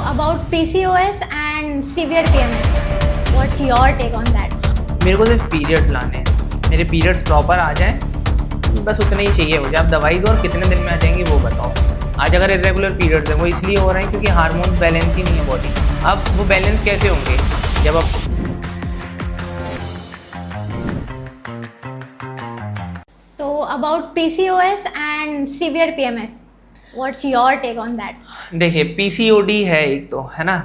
about PCOS and severe PMS, what's your take on that? मेरे को सिर्फ periods लाने हैं, मेरे पीरियड्स प्रॉपर आ जाएं, बस उतना ही चाहिए मुझे। आप दवाई दो और कितने दिन में आ जाएंगे वो बताओ। आज अगर इरेगुलर पीरियड्स हैं वो इसलिए हो रहे हैं क्योंकि हार्मोन्स बैलेंस ही नहीं है बॉडी। अब वो बैलेंस कैसे होंगे जब आप तो about PCOS and severe PMS, what's your take on that? देखिए पीसीओडी है एक तो, है ना,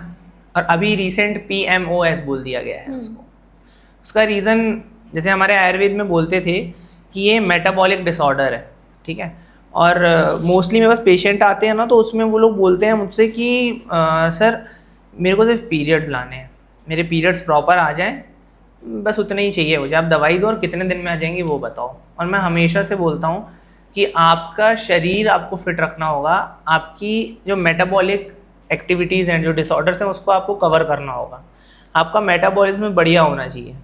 और अभी रिसेंट पीएमओएस बोल दिया गया है उसको। उसका रीज़न जैसे हमारे आयुर्वेद में बोलते थे कि ये मेटाबॉलिक डिसऑर्डर है, ठीक है। और मोस्टली मेरे पास पेशेंट आते हैं ना तो उसमें वो लोग बोलते हैं मुझसे कि सर मेरे को सिर्फ पीरियड्स लाने हैं, मेरे पीरियड्स प्रॉपर आ जाएं, बस उतना ही चाहिए मुझे। आप दवाई दो और कितने दिन में आ जाएंगे वो बताओ। और मैं हमेशा से बोलता हूँ कि आपका शरीर आपको फिट रखना होगा, आपकी जो मेटाबॉलिक एक्टिविटीज़ हैं, जो डिसऑर्डर्स हैं, उसको आपको कवर करना होगा। आपका मेटाबॉलिज्म बढ़िया होना चाहिए।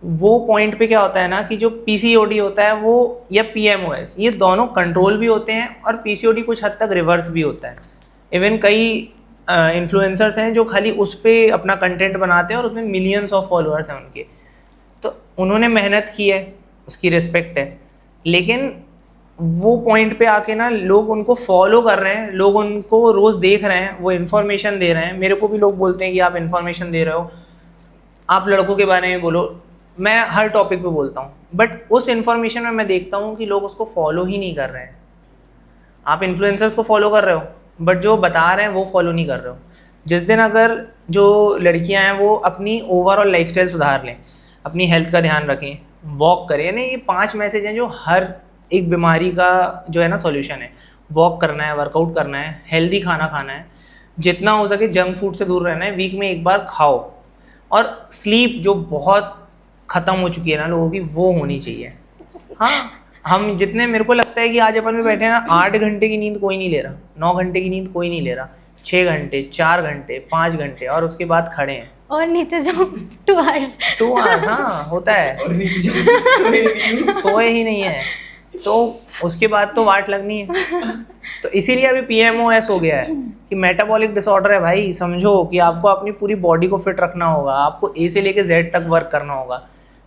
वो पॉइंट पे क्या होता है ना कि जो पीसीओडी होता है वो या पीएमओएस, ये दोनों कंट्रोल भी होते हैं और पीसीओडी कुछ हद तक रिवर्स भी होता है। इवन कई इन्फ्लुएंसर्स हैं जो खाली उस पर अपना कंटेंट बनाते हैं और उसमें मिलियंस ऑफ फॉलोअर्स हैं उनके, तो उन्होंने मेहनत की है, उसकी रिस्पेक्ट है। लेकिन वो पॉइंट पे आके ना लोग उनको फॉलो कर रहे हैं, लोग उनको रोज़ देख रहे हैं, वो इन्फॉर्मेशन दे रहे हैं। मेरे को भी लोग बोलते हैं कि आप इन्फॉर्मेशन दे रहे हो, आप लड़कों के बारे में बोलो। मैं हर टॉपिक पे बोलता हूँ, बट उस इन्फॉर्मेशन में मैं देखता हूँ कि लोग उसको फॉलो ही नहीं कर रहे हैं। आप इन्फ्लुएंसर्स को फॉलो कर रहे हो बट जो बता रहे हैं वो फॉलो नहीं कर रहे हो। जिस दिन अगर जो लड़कियां हैं वो अपनी ओवरऑल लाइफस्टाइल सुधार लें, अपनी हेल्थ का ध्यान रखें, वॉक करें, यानी ये 5 मैसेज हैं जो हर एक बीमारी का जो है ना सॉल्यूशन है। वॉक करना है, वर्कआउट करना है, हेल्दी खाना खाना है, जितना हो सके जंक फूड से दूर रहना है, वीक में एक बार खाओ, और स्लीप जो बहुत ख़त्म हो चुकी है ना लोगों की, वो होनी चाहिए। हाँ, हम जितने, मेरे को लगता है कि आज अपन में बैठे हैं ना, 8 घंटे की नींद कोई नहीं ले रहा, 9 घंटे की नींद कोई नहीं ले रहा, 6 घंटे, 4 घंटे, 5 घंटे, और उसके बाद खड़े हैं। और नीचे जाओ 2 hours। 2 hours, हाँ होता है, और नीचे जाओ सोए ही नहीं है, तो उसके बाद तो वाट लगनी है। तो इसीलिए अभी पीएमओएस हो गया है कि मेटाबॉलिक डिसऑर्डर है भाई। समझो कि आपको अपनी पूरी बॉडी को फिट रखना होगा, आपको ए से लेके जेड तक वर्क करना होगा।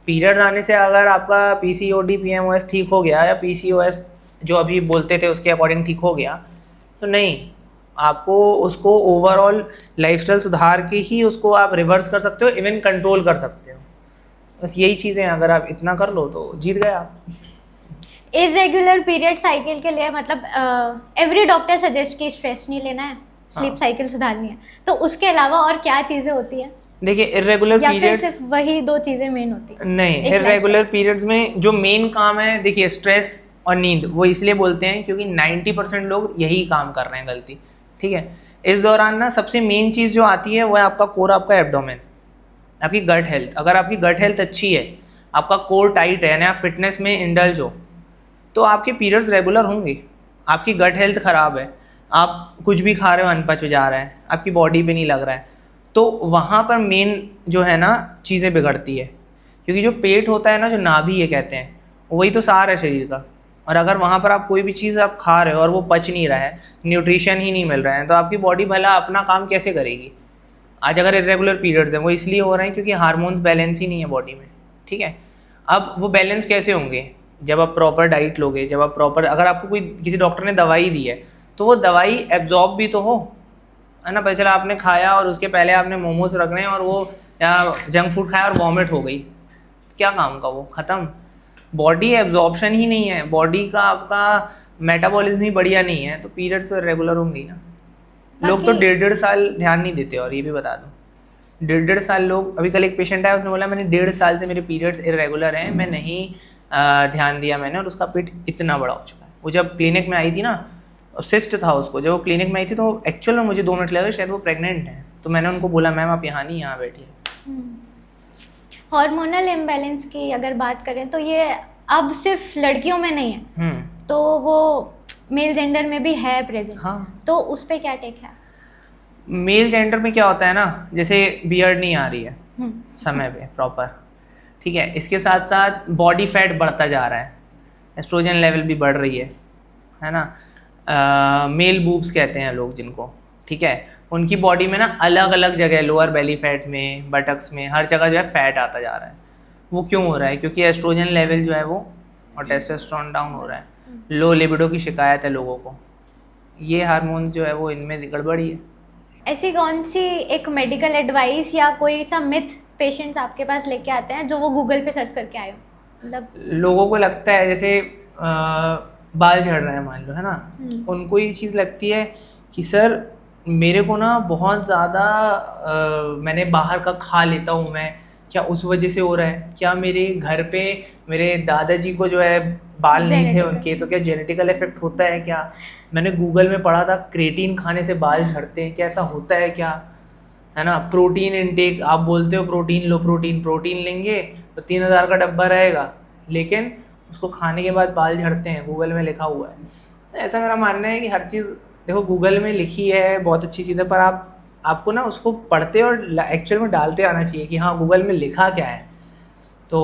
पीरियड आने से अगर आपका पीसीओडी पीएमओएस ठीक हो गया, या पीसीओएस जो अभी बोलते थे उसके अकॉर्डिंग ठीक हो गया, तो नहीं, आपको उसको ओवरऑल लाइफस्टाइल सुधार के ही उसको आप रिवर्स कर सकते हो, इवन कंट्रोल कर सकते हो। बस यही चीज़ें, अगर आप इतना कर लो तो जीत गए आप। इरेगुलर पीरियड साइकिल के लिए मतलब एवरी डॉक्टर सजेस्ट कि स्ट्रेस नहीं लेना है, स्लीप साइकिल सुधारनी है, तो उसके अलावा और क्या चीज़ें होती हैं? देखिए इरेगुलर या फिर पीरियड्स, सिर्फ वही 2 चीज़ें मेन होती हैं? नहीं, इरेगुलर पीरियड्स में जो मेन काम है, देखिए स्ट्रेस और नींद, वो इसलिए बोलते हैं क्योंकि 90% लोग यही काम कर रहे हैं गलती, ठीक है। इस दौरान ना सबसे मेन चीज़ जो आती है वो है आपका कोर, आपका एब्डोमेन, आपकी गट हेल्थ। अगर आपकी गट हेल्थ अच्छी है, आपका कोर टाइट है, यानी आप फिटनेस में इंडल्ज हो, तो आपके पीरियड्स रेगुलर होंगे। आपकी गट हेल्थ ख़राब है, आप कुछ भी खा रहे हो अनपच हो जा रहा है, आपकी बॉडी पे नहीं लग रहा है, तो वहाँ पर मेन जो है ना चीज़ें बिगड़ती है। क्योंकि जो पेट होता है ना, जो नाभि है कहते हैं, वही तो सार है शरीर का। और अगर वहाँ पर आप कोई भी चीज़ आप खा रहे हो और वो पच नहीं रहा है, न्यूट्रिशन ही नहीं मिल रहा है, तो आपकी बॉडी भला अपना काम कैसे करेगी। आज अगर इरेगुलर पीरियड्स हैं वो इसलिए हो रहे हैं क्योंकि हार्मोन्स बैलेंस ही नहीं है बॉडी में, ठीक है। अब वो बैलेंस कैसे होंगे जब आप प्रॉपर डाइट लोगे, जब आप प्रॉपर, अगर आपको कोई किसी डॉक्टर ने दवाई दी है तो वो दवाई एब्जॉर्ब भी तो हो, है ना। पता चला आपने खाया और उसके पहले आपने मोमोज रख रहे हैं और वो या जंक फूड खाया और वॉमिट हो गई, क्या काम का, वो ख़त्म। बॉडी एब्जॉर्प्शन ही नहीं है, बॉडी का आपका मेटाबॉलिज्म ही बढ़िया नहीं है, तो पीरियड्स तो रेगुलर होंगे ही ना। लोग तो 1.5 साल ध्यान नहीं देते। और ये भी बता दूँ, 1.5 साल लोग, अभी कल एक पेशेंट आया, उसने बोला मैंने 1.5 साल से मेरे पीरियड्स इरेगुलर हैं, मैं नहीं ध्यान दिया मैंने, और उसका पेट इतना बड़ा हो चुका है। वो जब क्लिनिक में आई थी ना, सिस्ट था उसको, जब वो क्लिनिक में आई थी तो एक्चुअल में मुझे 2 मिनट लगे, शायद वो प्रेग्नेंट है। तो मैंने उनको बोला मैम आप यहाँ नहीं, यहाँ बैठिए। हार्मोनल इम्बैलेंस की अगर बात करें तो ये अब सिर्फ लड़कियों में नहीं है, तो वो मेल जेंडर में भी है प्रेजेंट। हाँ, तो उस पर क्या टेक है? मेल जेंडर में क्या होता है ना, जैसे बियर्ड नहीं आ रही है समय पे प्रॉपर, ठीक है, इसके साथ साथ बॉडी फैट बढ़ता जा रहा है, एस्ट्रोजन लेवल भी बढ़ रही है ना। मेल बूब्स कहते हैं लोग जिनको, ठीक है, उनकी बॉडी में ना अलग अलग जगह, लोअर बेली फैट में, बटक्स में, हर जगह जो है फैट आता जा रहा है। वो क्यों हो रहा है? क्योंकि एस्ट्रोजन लेवल जो है वो और टेस्टोस्टेरोन डाउन हो रहा है, लो लिबिडो की शिकायत है लोगों को। ये हार्मोन्स जो है वो इनमें गड़बड़ी है। ऐसी कौन सी एक मेडिकल एडवाइस या कोई सा मिथ पेशेंट्स आपके पास लेके आते हैं जो वो गूगल पे सर्च करके आए हो? मतलब लोगों को लगता है जैसे बाल झड़ रहे हैं मान लो, है ना, उनको ये चीज़ लगती है कि सर मेरे को ना बहुत ज़्यादा मैंने बाहर का खा लेता हूँ मैं, क्या उस वजह से हो रहा है? क्या मेरे घर पे मेरे दादाजी को जो है बाल नहीं थे उनके, तो क्या जेनेटिकल इफेक्ट होता है क्या? मैंने गूगल में पढ़ा था क्रेटीन खाने से बाल झड़ते हैं, क्या ऐसा होता है क्या? है ना, प्रोटीन इनटेक, आप बोलते हो प्रोटीन लो, प्रोटीन लेंगे तो 3000 का डब्बा रहेगा, लेकिन उसको खाने के बाद बाल झड़ते हैं, गूगल में लिखा हुआ है। ऐसा मेरा मानना है कि हर चीज़ देखो गूगल में लिखी है, बहुत अच्छी चीज़ है, पर आपको ना उसको पढ़ते और एक्चुअल में डालते आना चाहिए कि हाँ गूगल में लिखा क्या है। तो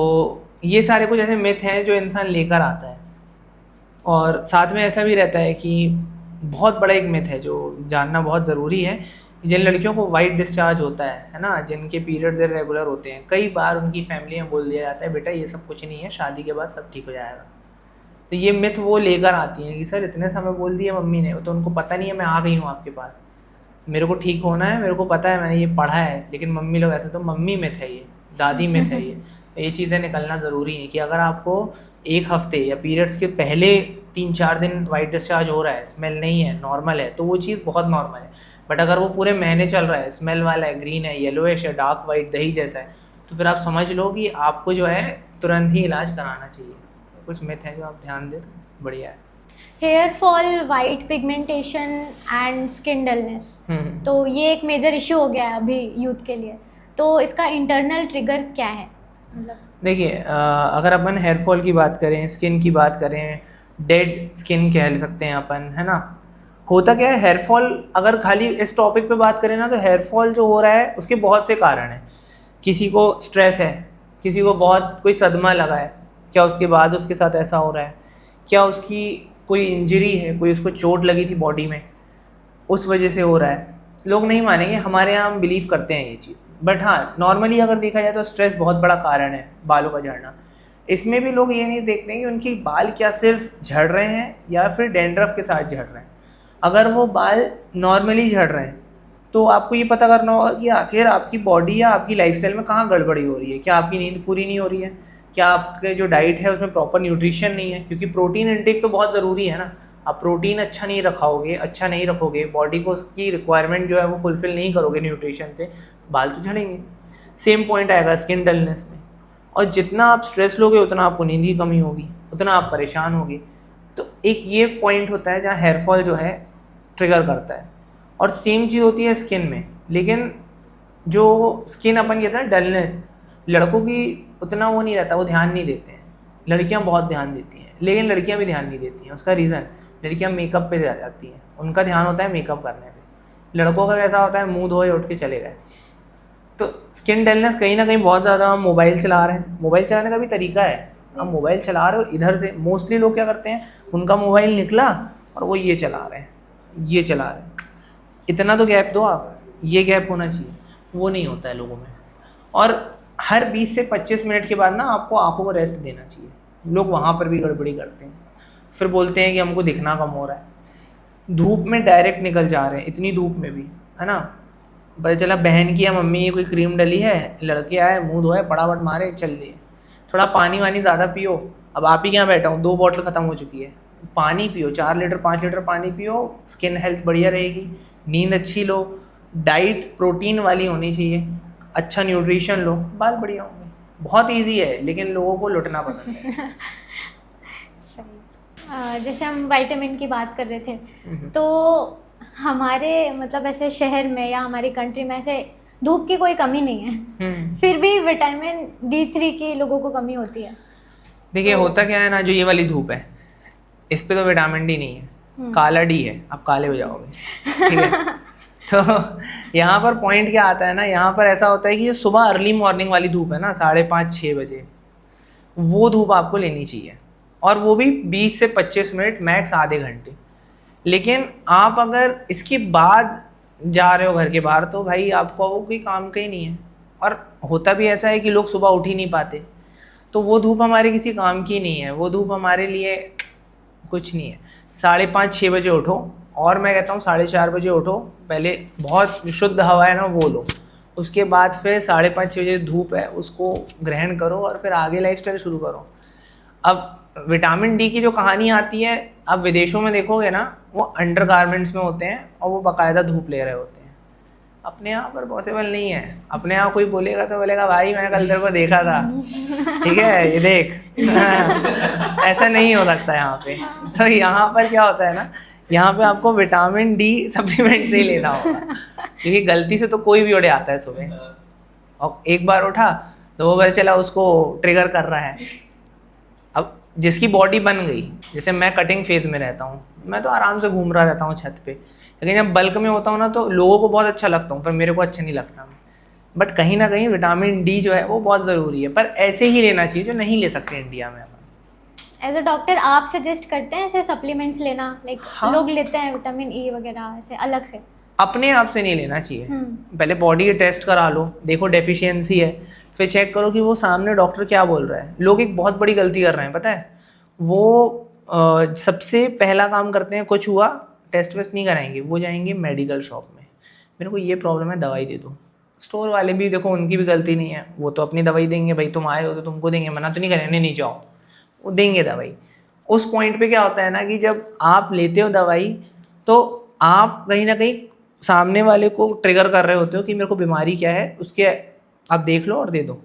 ये सारे कुछ ऐसे मिथ हैं जो इंसान लेकर आता है। और साथ में ऐसा भी रहता है कि बहुत बड़ा एक मिथ है जो जानना बहुत ज़रूरी है, जिन लड़कियों को वाइट डिस्चार्ज होता है ना, जिनके पीरियड्स इरेगुलर होते हैं, कई बार उनकी फैमिली में बोल दिया जाता है बेटा ये सब कुछ नहीं है, शादी के बाद सब ठीक हो जाएगा। तो ये मिथ वो लेकर आती हैं कि सर इतने समय बोल दिया मम्मी ने, तो उनको पता नहीं है मैं आ गई हूँ आपके पास, मेरे को ठीक होना है, मेरे को पता है, मैंने ये पढ़ा है, लेकिन मम्मी लोग ऐसे, तो मम्मी मिथ है ये, दादी मिथ है ये चीज़ें निकलना ज़रूरी है कि अगर आपको एक हफ्ते या पीरियड्स के पहले 3-4 दिन वाइट डिस्चार्ज हो रहा है, स्मेल नहीं है, नॉर्मल है, तो वो चीज़ बहुत नॉर्मल है। बट अगर वो पूरे महीने चल रहा है, स्मेल वाला है, ग्रीन है, येलोइश है, डार्क वाइट दही जैसा है, तो फिर आप समझ लो कि आपको जो है तुरंत ही इलाज कराना चाहिए। कुछ मिथ है जो आप ध्यान दें तो बढ़िया है। Hair fall, white pigmentation and skin dullness, तो ये एक मेजर इशू हो गया है अभी यूथ के लिए, तो इसका इंटरनल ट्रिगर क्या है? मतलब देखिए अगर अपन हेयर फॉल की बात करें, स्किन की बात करें, डेड स्किन कह सकते हैं अपन, है ना, होता क्या है हेयर फॉल, अगर खाली इस टॉपिक पे बात करें ना, तो हेयर फॉल जो हो रहा है उसके बहुत से कारण हैं। किसी को स्ट्रेस है, किसी को बहुत कोई सदमा लगा है, क्या उसके बाद उसके साथ ऐसा हो रहा है, क्या उसकी कोई इंजरी है, कोई उसको चोट लगी थी बॉडी में, उस वजह से हो रहा है। लोग नहीं मानेंगे, हमारे यहाँ हम बिलीव करते हैं ये चीज़, बट हाँ नॉर्मली अगर देखा जाए तो स्ट्रेस बहुत बड़ा कारण है बालों का झड़ना। इसमें भी लोग ये नहीं देखते कि उनके बाल क्या सिर्फ झड़ रहे हैं या फिर डैंड्रफ के साथ झड़ रहे हैं। अगर वो बाल नॉर्मली झड़ रहे हैं तो आपको ये पता करना होगा कि आखिर आपकी बॉडी या आपकी लाइफस्टाइल में कहाँ गड़बड़ी हो रही है। क्या आपकी नींद पूरी नहीं हो रही है, क्या आपके जो डाइट है उसमें प्रॉपर न्यूट्रिशन नहीं है, क्योंकि प्रोटीन इंटेक तो बहुत ज़रूरी है ना। आप प्रोटीन अच्छा नहीं रखोगे, बॉडी को उसकी रिक्वायरमेंट जो है वो फुलफिल नहीं करोगे न्यूट्रिशन से, बाल तो झड़ेंगे। सेम पॉइंट आएगा स्किन डलनेस में, और जितना आप स्ट्रेस लोगे उतना आपको नींद की कमी होगी, उतना आप परेशान होगे। तो एक ये पॉइंट होता है जहाँ हेयर फॉल जो है ट्रिगर करता है। और सेम चीज़ होती है स्किन में, लेकिन जो स्किन अपन कहते हैं डलनेस, लड़कों की उतना वो नहीं रहता, वो ध्यान नहीं देते हैं। लड़कियां बहुत ध्यान देती हैं, लेकिन लड़कियां भी ध्यान नहीं देती हैं। उसका रीज़न, लड़कियां मेकअप पे जा जाती हैं, उनका ध्यान होता है मेकअप करने पे। लड़कों का कैसा होता है, मुंह धोए उठ के चले गए। तो स्किन डलनेस कहीं ना कहीं बहुत ज़्यादा, हम मोबाइल चला रहे हैं, मोबाइल चलाने का भी तरीका है। हम मोबाइल चला रहे हो इधर से, मोस्टली लोग क्या करते हैं, उनका मोबाइल निकला और वो ये चला रहे हैं, इतना तो गैप दो आप, ये गैप होना चाहिए, वो नहीं होता है लोगों में। और हर 20 से 25 मिनट के बाद ना आपको आंखों को रेस्ट देना चाहिए। लोग वहाँ पर भी गड़बड़ी करते हैं, फिर बोलते हैं कि हमको दिखना कम हो रहा है। धूप में डायरेक्ट निकल जा रहे हैं, इतनी धूप में भी, है ना। पता चला बहन की या मम्मी की कोई क्रीम डली है, लड़के आए मुंह धोए फटाफट मारे चल दिए। थोड़ा पानी वानी ज़्यादा पियो। अब आप ही क्या बैठा हूँ, 2 बॉटल ख़त्म हो चुकी है। पानी पियो, 4 लीटर 5 लीटर पानी पियो, स्किन हेल्थ बढ़िया रहेगी। नींद अच्छी लो, डाइट प्रोटीन वाली होनी चाहिए, अच्छा न्यूट्रिशन लो, बाल बढ़िया होंगे। बहुत इजी है, लेकिन लोगों को लुटना पसंद है। सही। जैसे हम विटामिन की बात कर रहे थे, तो हमारे मतलब ऐसे शहर में या हमारी कंट्री में ऐसे धूप की कोई कमी नहीं है, फिर भी विटामिन D3 की लोगों को कमी होती है। देखिए होता क्या है ना, जो ये वाली धूप है इस पे तो विटामिन D नहीं है, काला D है, आप काले हो जाओगे, ठीक है। तो यहाँ पर पॉइंट क्या आता है ना, यहाँ पर ऐसा होता है कि जो सुबह अर्ली मॉर्निंग वाली धूप है ना, 5:30-6 बजे, वो धूप आपको लेनी चाहिए, और वो भी 20 से 25 मिनट, मैक्स आधे घंटे। लेकिन आप अगर इसके बाद जा रहे हो घर के बाहर तो भाई आपको वो कोई काम का ही नहीं है। और होता भी ऐसा है कि लोग सुबह उठ ही नहीं पाते, तो वो धूप हमारे किसी काम की नहीं है, वो धूप हमारे लिए कुछ नहीं है। 5:30-6 बजे उठो, और मैं कहता हूँ 4:30 बजे उठो, पहले बहुत शुद्ध हवा है ना वो लो, उसके बाद फिर 5:30-6 बजे धूप है उसको ग्रहण करो और फिर आगे लाइफस्टाइल शुरू करो। अब विटामिन डी की जो कहानी आती है, अब विदेशों में देखोगे ना, वो अंडर गारमेंट्स में होते हैं और वो बाकायदा धूप ले रहे होते हैं। अपने यहाँ पर पॉसिबल नहीं है। अपने यहाँ कोई बोलेगा तो बोलेगा भाई मैंने कल तेरे को देखा था, ठीक है ये देख। ऐसा नहीं हो सकता यहाँ पे। तो यहाँ पर क्या होता है ना, यहाँ पे आपको विटामिन डी सप्लीमेंट से ही लेना होगा, क्योंकि गलती से तो कोई भी उड़े आता है सुबह और एक बार उठा तो वो पता चला उसको ट्रिगर कर रहा है। अब जिसकी बॉडी बन गई, जैसे मैं कटिंग फेज में रहता हूँ, मैं तो आराम से घूम रहा रहता हूँ छत पे, लेकिन जब बल्क में होता हूँ ना तो लोगों को बहुत अच्छा लगता हूँ, पर मेरे को अच्छा नहीं लगता। बट कहीं ना कहीं विटामिन डी जो है वो बहुत ज़रूरी है, पर ऐसे ही लेना चाहिए जो नहीं ले सकते इंडिया में। एज अ डॉक्टर आप सजेस्ट करते हैं ऐसे सप्लीमेंट्स लेना, लाइक हाँ। लोग लेते हैं विटामिन ई वगैरह ऐसे अलग से? अपने आप से नहीं लेना चाहिए, पहले बॉडी टेस्ट करा लो, देखो डेफिशिएंसी है, फिर चेक करो कि वो सामने डॉक्टर क्या बोल रहा है। लोग एक बहुत बड़ी गलती कर रहे हैं पता है, वो सबसे पहला काम करते हैं, कुछ हुआ टेस्ट वेस्ट नहीं कराएंगे, वो जाएंगे मेडिकल शॉप में, मेरे को ये प्रॉब्लम है दवाई दे दो। स्टोर वाले भी देखो उनकी भी गलती नहीं है, वो तो अपनी दवाई देंगे, भाई तुम आए हो तो तुमको देंगे, मना तो नहीं करेंगे नहीं जाओ, वो देंगे दवाई। उस पॉइंट पे क्या होता है ना कि जब आप लेते हो दवाई तो आप कहीं ना कहीं सामने वाले को ट्रिगर कर रहे होते हो कि मेरे को बीमारी क्या है, उसके आप देख लो और दे दो।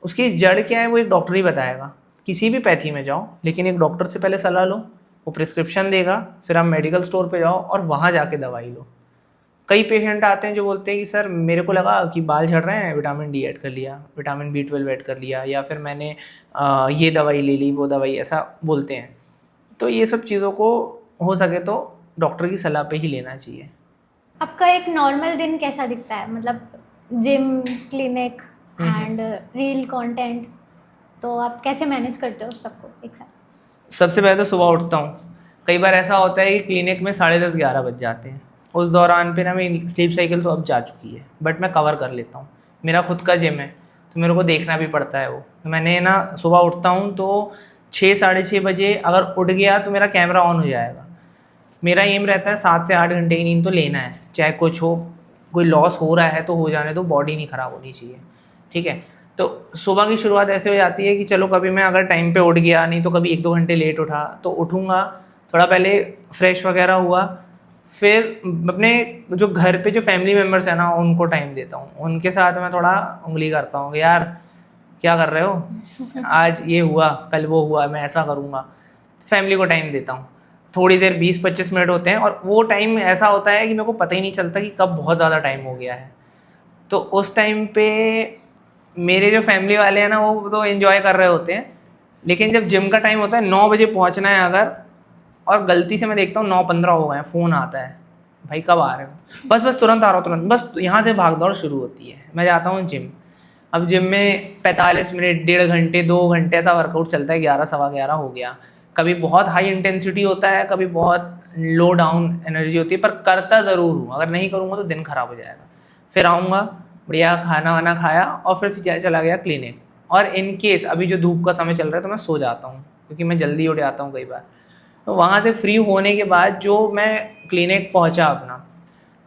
उसकी जड़ क्या है वो एक डॉक्टर ही बताएगा, किसी भी पैथी में जाओ, लेकिन एक डॉक्टर से पहले सलाह लो, वो प्रिस्क्रिप्शन देगा, फिर आप मेडिकल स्टोर पे जाओ और वहाँ जाके दवाई लो। कई पेशेंट आते हैं जो बोलते हैं कि सर मेरे को लगा कि बाल झड़ रहे हैं, विटामिन डी ऐड कर लिया, विटामिन B12 ऐड कर लिया, या फिर मैंने ये दवाई ले ली वो दवाई, ऐसा बोलते हैं। तो ये सब चीज़ों को हो सके तो डॉक्टर की सलाह पे ही लेना चाहिए। आपका एक नॉर्मल दिन कैसा दिखता है, मतलब gym, clinic and reel content, तो आप कैसे मैनेज करते हो सबको एक साथ? सबसे पहले तो सुबह उठता हूँ, कई बार ऐसा होता है कि क्लिनिक में 10:30-11 बज जाते हैं, उस दौरान पे ना मेरी स्लीप साइकिल तो अब जा चुकी है, बट मैं कवर कर लेता हूँ। मेरा खुद का जिम है तो मेरे को देखना भी पड़ता है वो, तो मैंने ना सुबह उठता हूँ तो 6-6:30 बजे अगर उठ गया तो मेरा कैमरा ऑन हो जाएगा। मेरा एम रहता है 7 से 8 घंटे की नींद तो लेना है, चाहे कुछ हो, कोई लॉस हो रहा है तो हो जाने दो, बॉडी नहीं ख़राब होनी चाहिए, ठीक है। तो सुबह की शुरुआत ऐसे हो जाती है कि चलो कभी मैं अगर टाइम पे उठ गया, नहीं तो कभी 1-2 घंटे लेट उठा, तो उठूँगा थोड़ा पहले फ्रेश वगैरह हुआ, फिर अपने जो घर पे जो फैमिली मेम्बर्स हैं ना उनको टाइम देता हूँ, उनके साथ मैं थोड़ा उंगली करता हूँ कि यार क्या कर रहे हो, आज ये हुआ कल वो हुआ, मैं ऐसा करूँगा। फैमिली को टाइम देता हूँ, थोड़ी देर 20-25 मिनट होते हैं, और वो टाइम ऐसा होता है कि मेरे को पता ही नहीं चलता कि कब बहुत ज़्यादा टाइम हो गया है। तो उस टाइम पे मेरे जो फैमिली वाले हैं ना वो तो एंजॉय कर रहे होते हैं, लेकिन जब जिम का टाइम होता है 9 बजे पहुंचना है अगर, और गलती से मैं देखता हूँ 9:15 हो गए, फ़ोन आता है भाई कब आ रहे हो, बस तुरंत आ रहा हूँ तुरंत, बस यहाँ से भाग दौड़ शुरू होती है। मैं जाता हूँ जिम, अब जिम में 45 मिनट, 1.5 घंटे, 2 घंटे ऐसा वर्कआउट चलता है, 11-11:15 हो गया। कभी बहुत हाई इंटेंसिटी होता है, कभी बहुत लो डाउन एनर्जी होती है, पर करता ज़रूर हूँ, अगर नहीं करूँगा तो दिन ख़राब हो जाएगा। फिर आऊँगा बढ़िया खाना वाना खाया और फिर से चला गया क्लिनिक, और इन केस अभी जो धूप का समय चल रहा है तो मैं सो जाता हूँ, क्योंकि मैं जल्दी उठ जाता हूँ कई बार। तो वहाँ से फ्री होने के बाद जो मैं क्लिनिक पहुँचा अपना,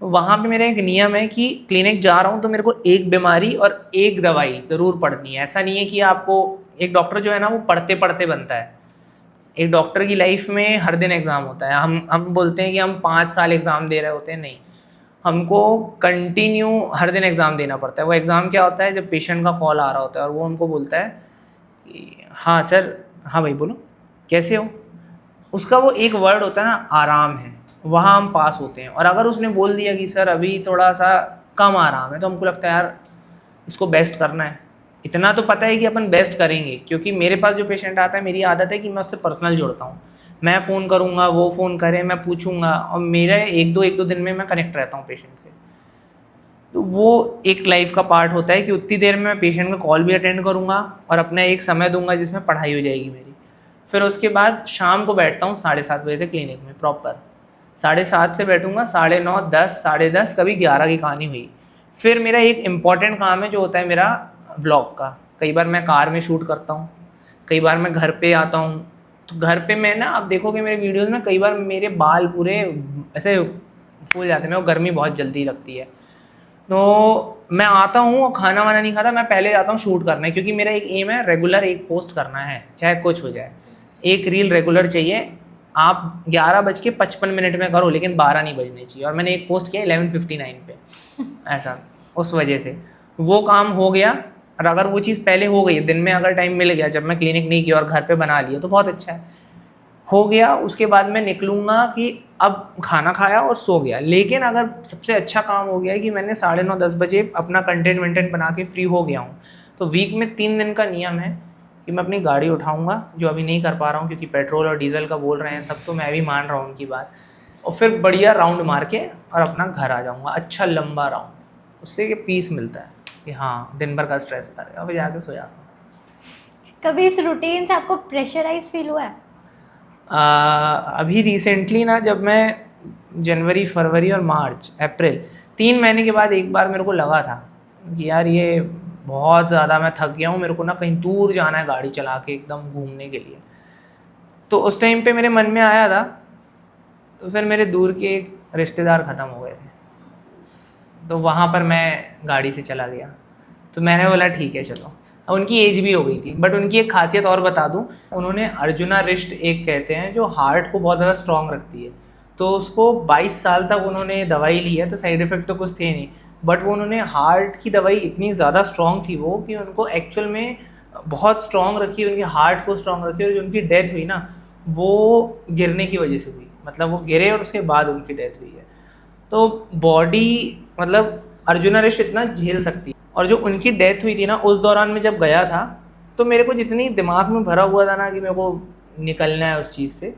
तो वहाँ पे मेरा एक नियम है कि क्लिनिक जा रहा हूँ तो मेरे को एक बीमारी और एक दवाई ज़रूर पढ़नी है। ऐसा नहीं है कि आपको, एक डॉक्टर जो है ना वो पढ़ते पढ़ते बनता है। एक डॉक्टर की लाइफ में हर दिन एग्ज़ाम होता है। हम बोलते हैं कि हम 5 साल एग्ज़ाम दे रहे होते हैं, नहीं, हमको कंटिन्यू हर दिन एग्ज़ाम देना पड़ता है। वो एग्ज़ाम क्या होता है, जब पेशेंट का कॉल आ रहा होता है और वो उनको बोलता है कि हाँ सर, हाँ भाई बोलो कैसे हो, उसका वो एक वर्ड होता है ना आराम है, वहाँ हम पास होते हैं। और अगर उसने बोल दिया कि सर अभी थोड़ा सा कम आराम है, तो हमको लगता है यार इसको बेस्ट करना है। इतना तो पता है कि अपन बेस्ट करेंगे, क्योंकि मेरे पास जो पेशेंट आता है, मेरी आदत है कि मैं उससे पर्सनल जुड़ता हूँ। मैं फ़ोन करूँगा, वो फ़ोन करे, मैं पूछूँगा, और मेरे एक दो दिन में मैं कनेक्ट रहता हूँ पेशेंट से। तो वो एक लाइफ का पार्ट होता है कि उतनी देर में मैं पेशेंट का कॉल भी अटेंड करूँगा और अपना एक समय दूंगा जिसमें पढ़ाई हो जाएगी मेरी। फिर उसके बाद शाम को बैठता हूँ 7:30 बजे से क्लिनिक में प्रॉपर। 7:30 से बैठूंगा, 9:30, 10, 10:30, कभी 11 की कहानी हुई। फिर मेरा एक इम्पॉर्टेंट काम है जो होता है मेरा व्लॉग का। कई बार मैं कार में शूट करता हूँ, कई बार मैं घर पे आता हूँ। तो घर पे मैं ना, आप देखोगे मेरे वीडियोस में, कई बार मेरे बाल पूरे ऐसे फूल जाते हैं, मेरे को गर्मी बहुत जल्दी लगती है। तो मैं आता हूँ और खाना वाना नहीं खाता, मैं पहले जाता हूँ शूट करने, क्योंकि मेरा एक एम है रेगुलर एक पोस्ट करना है, चाहे कुछ हो जाए। एक रील रेगुलर चाहिए। आप 11:55 में करो, लेकिन 12 नहीं बजने चाहिए। और मैंने एक पोस्ट किया 11:59 पे ऐसा, उस वजह से वो काम हो गया। और अगर वो चीज़ पहले हो गई, दिन में अगर टाइम मिल गया, जब मैं क्लिनिक नहीं किया और घर पे बना लिया, तो बहुत अच्छा है, हो गया। उसके बाद मैं निकलूँगा कि अब खाना खाया और सो गया। लेकिन अगर सबसे अच्छा काम हो गया है कि मैंने 9:30 10 बजे अपना कंटेंट वेंटेंट बना के फ्री हो गया हूँ, तो वीक में 3 दिन का नियम है कि मैं अपनी गाड़ी उठाऊँगा, जो अभी नहीं कर पा रहा हूँ क्योंकि पेट्रोल और डीजल का बोल रहे हैं सब, तो मैं भी मान रहा हूँ उनकी बात, और फिर बढ़िया राउंड मार के और अपना घर आ जाऊँगा, अच्छा लंबा राउंड। उससे ये पीस मिलता है कि हाँ दिन भर का स्ट्रेस उतर गया, फिर जाके सो जाता हूँ। कभी इस रूटीन से आपको प्रेशराइज फील हुआ है? अभी रिसेंटली ना, जब मैं जनवरी, फरवरी और मार्च, अप्रैल 3 महीने के बाद एक बार मेरे को लगा था कि यार ये बहुत ज़्यादा मैं थक गया हूँ, मेरे को ना कहीं दूर जाना है गाड़ी चला के एकदम घूमने के लिए। तो उस टाइम पे मेरे मन में आया था, तो फिर मेरे दूर के एक रिश्तेदार ख़त्म हो गए थे, तो वहाँ पर मैं गाड़ी से चला गया। तो मैंने बोला ठीक है चलो। अब उनकी एज भी हो गई थी, बट उनकी एक खासियत और बता दूं, उन्होंने अर्जुना रिस्ट एक कहते हैं जो हार्ट को बहुत ज़्यादा स्ट्रॉन्ग रखती है, तो उसको 22 साल तक उन्होंने दवाई ली है, तो साइड इफ़ेक्ट तो कुछ थे नहीं, बट वो उन्होंने हार्ट की दवाई इतनी ज़्यादा स्ट्रॉन्ग थी वो, कि उनको एक्चुअल में बहुत स्ट्रॉन्ग रखी, उनके हार्ट को स्ट्रॉन्ग रखी। और जो उनकी डेथ हुई ना, वो गिरने की वजह से हुई, मतलब वो गिरे और उसके बाद उनकी डेथ हुई है। तो बॉडी मतलब अर्जुना रिस्ट इतना झेल सकती है। और जो उनकी डेथ हुई थी ना, उस दौरान में जब गया था, तो मेरे को जितनी दिमाग में भरा हुआ था ना कि मेरे को निकलना है उस चीज़ से,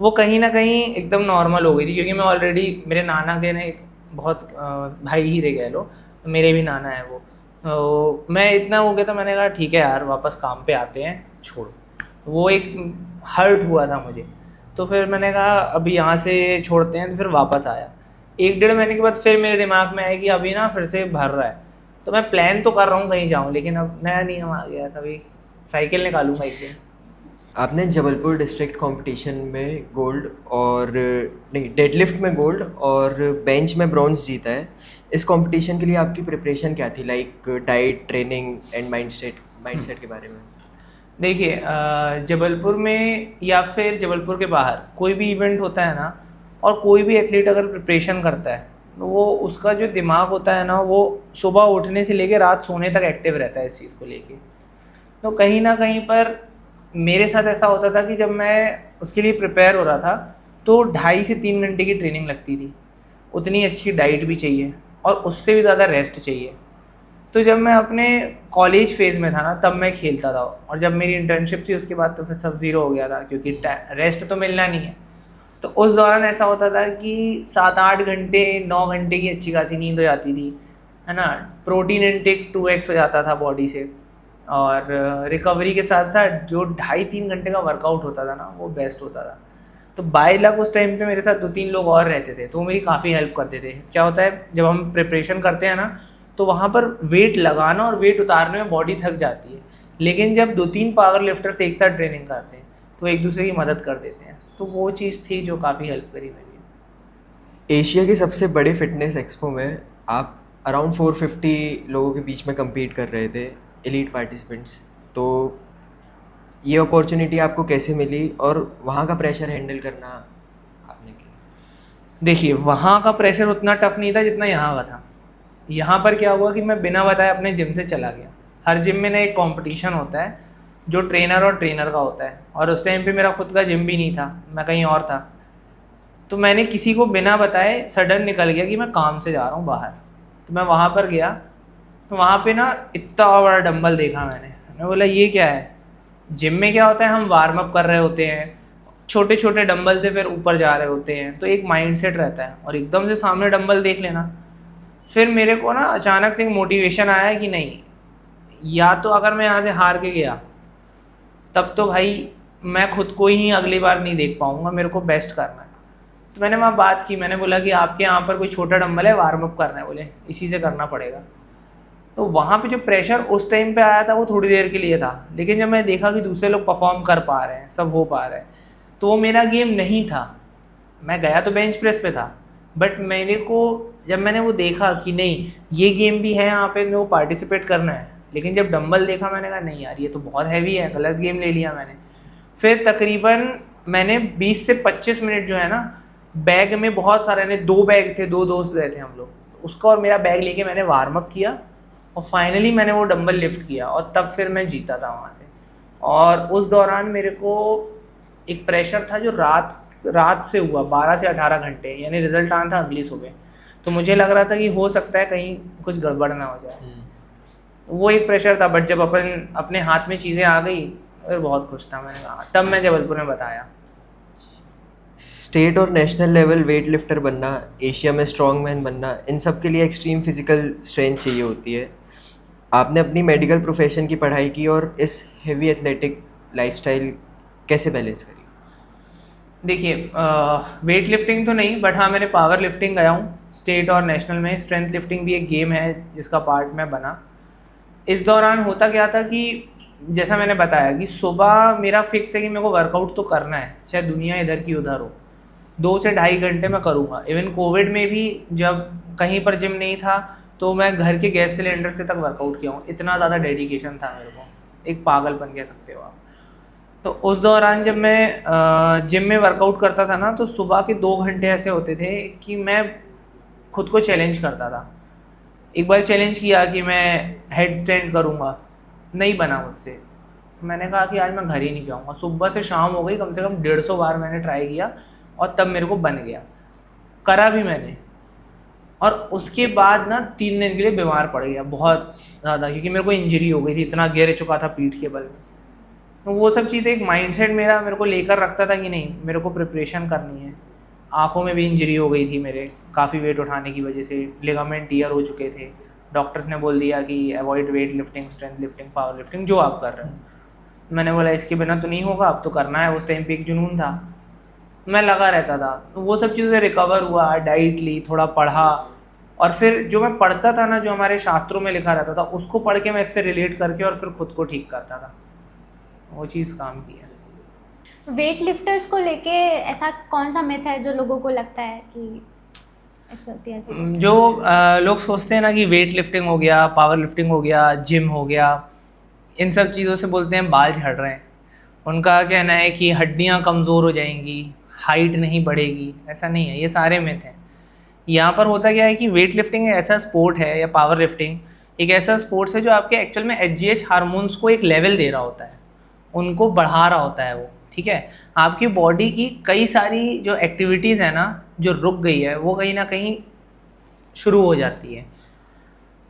वो कहीं ना कहीं एकदम नॉर्मल हो गई थी। क्योंकि मैं ऑलरेडी, मेरे नाना के ने बहुत भाई ही रह गए लो, तो मेरे भी नाना है वो, तो मैं इतना हो गया था, मैंने कहा ठीक है यार वापस काम पे आते हैं, छोड़ो। वो एक हर्ट हुआ था मुझे, तो फिर मैंने कहा अभी यहाँ से छोड़ते हैं, तो फिर वापस आया। 1-1.5 महीने के बाद फिर मेरे दिमाग में आया कि अभी ना फिर से भर रहा है, तो मैं प्लान तो कर रहा हूँ कहीं जाऊँ, लेकिन अब नया नियम आ गया, तभी साइकिल निकालूंगा एक दिन। आपने जबलपुर डिस्ट्रिक्ट कंपटीशन में गोल्ड और नहीं डेडलिफ्ट में गोल्ड और बेंच में ब्रॉन्ज जीता है। इस कंपटीशन के लिए आपकी प्रिपरेशन क्या थी, like diet, training and mindset के बारे में? देखिए जबलपुर में या फिर जबलपुर के बाहर कोई भी इवेंट होता है ना, और कोई भी एथलीट अगर प्रिपरेशन करता है, तो वो उसका जो दिमाग होता है ना, वो सुबह उठने से लेके रात सोने तक एक्टिव रहता है इस चीज़ को लेके। तो कहीं ना कहीं पर मेरे साथ ऐसा होता था कि जब मैं उसके लिए प्रिपेयर हो रहा था, तो 2.5 से 3 घंटे की ट्रेनिंग लगती थी। उतनी अच्छी डाइट भी चाहिए और उससे भी ज़्यादा रेस्ट चाहिए। तो जब मैं अपने कॉलेज फेज़ में था ना, तब मैं खेलता था, और जब मेरी इंटर्नशिप थी उसके बाद तो फिर सब ज़ीरो हो गया था, क्योंकि रेस्ट तो मिलना नहीं है। तो उस दौरान ऐसा होता था कि 7-8 घंटे 9 घंटे की अच्छी खासी नींद हो जाती थी, है ना। प्रोटीन इनटेक 2x हो जाता था बॉडी से, और रिकवरी के साथ साथ जो 2.5-3 घंटे का वर्कआउट होता था ना, वो बेस्ट होता था। तो बाय लक उस टाइम पे मेरे साथ 2-3 लोग और रहते थे, तो वो मेरी काफ़ी हेल्प करते थे। क्या होता है जब हम प्रिपरेशन करते हैं ना, तो वहाँ पर वेट लगाना और वेट उतारने में बॉडी थक जाती है, लेकिन जब 2-3 पावर लिफ्टर्स एक साथ ट्रेनिंग करते हैं तो एक दूसरे की मदद कर देते हैं। तो वो चीज़ थी जो काफ़ी हेल्प करी मेरी। एशिया के सबसे बड़े फिटनेस एक्सपो में आप अराउंड 450 लोगों के बीच में compete कर रहे थे, एलीट पार्टिसिपेंट्स। तो ये अपॉर्चुनिटी आपको कैसे मिली और वहाँ का प्रेशर हैंडल करना आपने कैसे? देखिए वहाँ का प्रेशर उतना टफ नहीं था जितना यहाँ का था। यहाँ पर क्या हुआ कि मैं बिना बताए अपने जिम से चला गया। हर जिम में ना एक कंपटीशन होता है जो ट्रेनर और ट्रेनर का होता है, और उस टाइम पे मेरा खुद का जिम भी नहीं था, मैं कहीं और था। तो मैंने किसी को बिना बताए सडन निकल गया कि मैं काम से जा रहा हूँ बाहर। तो मैं वहाँ पर गया, तो वहाँ पे ना इतना बड़ा डंबल देखा मैंने बोला ये क्या है। जिम में क्या होता है, हम वार्म अप कर रहे होते हैं, छोटे छोटे डंबल से फिर ऊपर जा रहे होते हैं, तो एक माइंडसेट रहता है, और एकदम से सामने डंबल देख लेना। फिर मेरे को ना अचानक से एक मोटिवेशन आया कि नहीं, या तो अगर मैं यहाँ से हार के गया तब तो भाई मैं खुद को ही अगली बार नहीं देख पाऊँगा, मेरे को बेस्ट करना है। तो मैंने वहाँ बात की, मैंने बोला कि आपके यहाँ पर कोई छोटा डंबल है, वार्म अप करना है, बोले इसी से करना पड़ेगा। तो वहाँ पे जो प्रेशर उस टाइम पे आया था वो थोड़ी देर के लिए था, लेकिन जब मैं देखा कि दूसरे लोग परफॉर्म कर पा रहे हैं, सब हो पा रहे हैं, तो वो मेरा गेम नहीं था। मैं गया तो बेंच प्रेस पे था, बट मेरे को जब मैंने वो देखा कि नहीं ये गेम भी है यहाँ पे, मेरे को पार्टिसिपेट करना है, लेकिन जब डंबल देखा मैंने कहा नहीं यार ये तो बहुत हैवी है, गलत गेम ले लिया मैंने। फिर तकरीबन मैंने 20 से 25 मिनट जो है ना, बैग में बहुत सारे ने 2 बैग थे, 2 दोस्त गए थे हम लोग, उसका और मेरा बैग लेके मैंने वार्म अप किया और फाइनली मैंने वो डंबल लिफ्ट किया और तब फिर मैं जीता था वहाँ से। और उस दौरान मेरे को एक प्रेशर था जो रात से हुआ 12 से 18 घंटे, यानी रिजल्ट आना था अगली सुबह। तो मुझे लग रहा था कि हो सकता है कहीं कुछ गड़बड़ ना हो जाए, वो एक प्रेशर था। बट जब अपने हाथ में चीज़ें आ गई फिर बहुत खुश था। मैंने कहा तब मैं जबलपुर में बताया। स्टेट और नेशनल लेवल वेट लिफ्टर बनना, एशिया में स्ट्रॉन्ग मैन बनना, इन सब के लिए एक्सट्रीम फिजिकल स्ट्रेंथ चाहिए होती है। आपने अपनी मेडिकल प्रोफेशन की पढ़ाई की और इस हेवी एथलेटिक लाइफस्टाइल कैसे बैलेंस करी? देखिए वेट लिफ्टिंग तो नहीं, बट हाँ मैंने पावर लिफ्टिंग गया हूँ स्टेट और नेशनल में। स्ट्रेंथ लिफ्टिंग भी एक गेम है जिसका पार्ट मैं बना। इस दौरान होता क्या था कि जैसा मैंने बताया कि सुबह मेरा फिक्स है कि मेरे को वर्कआउट तो करना है, चाहे दुनिया इधर की उधर हो। 2 से ढाई घंटे मैं करूँगा। इवन कोविड में भी जब कहीं पर जिम नहीं था तो मैं घर के गैस सिलेंडर से तक वर्कआउट किया हूँ। इतना ज़्यादा डेडिकेशन था मेरे को, एक पागलपन कह सकते हो आप। तो उस दौरान जब मैं जिम में वर्कआउट करता था ना, तो सुबह के 2 घंटे ऐसे होते थे कि मैं खुद को चैलेंज करता था। एक बार चैलेंज किया कि मैं हेड स्टैंड करूँगा, नहीं बना मुझसे। मैंने कहा कि आज मैं घर ही नहीं जाऊँगा। सुबह से शाम हो गई, कम से कम 150 बार मैंने ट्राई किया और तब मेरे को बन गया। करा भी मैंने, और उसके बाद ना 3 दिन के लिए बीमार पड़ गया बहुत ज़्यादा, क्योंकि मेरे को इंजरी हो गई थी, इतना गिर चुका था पीठ के बल में। तो वो सब चीज़ें, एक माइंडसेट मेरा मेरे को लेकर रखता था कि नहीं मेरे को प्रिपरेशन करनी है। आँखों में भी इंजरी हो गई थी मेरे, काफ़ी वेट उठाने की वजह से लिगामेंट टीयर हो चुके थे। डॉक्टर्स ने बोल दिया कि avoid weight lifting, strength lifting, power lifting, जो आप कर रहे हो। मैंने बोला इसके बिना तो नहीं होगा, अब तो करना है। उस टाइम पे एक जुनून था, मैं लगा रहता था। तो वो सब चीज़ों से रिकवर हुआ, डाइट ली, थोड़ा पढ़ा, और फिर जो मैं पढ़ता था ना, जो हमारे शास्त्रों में लिखा रहता था, उसको पढ़ के मैं इससे रिलेट करके और फिर खुद को ठीक करता था। वो चीज़ काम की है। वेट लिफ्टर्स को लेके ऐसा कौन सा मिथ है जो लोगों को लगता है कि ऐसा होती है? जो लोग सोचते हैं ना कि वेट लिफ्टिंग हो गया, पावर लिफ्टिंग हो गया, जिम हो गया, इन सब चीज़ों से बोलते हैं बाल झड़ रहे हैं। उनका कहना है कि हड्डियां कमज़ोर हो जाएंगी, हाइट नहीं बढ़ेगी। ऐसा नहीं है, ये सारे मिथ हैं। यहाँ पर होता क्या है कि वेट लिफ्टिंग एक ऐसा स्पोर्ट है, या पावर लिफ्टिंग एक ऐसा स्पोर्ट्स है जो आपके एक्चुअल में HGH हार्मोन्स को एक लेवल दे रहा होता है, उनको बढ़ा रहा होता है वो, ठीक है। आपकी बॉडी की कई सारी जो एक्टिविटीज़ है ना, जो रुक गई है, वो कहीं ना कहीं शुरू हो जाती है।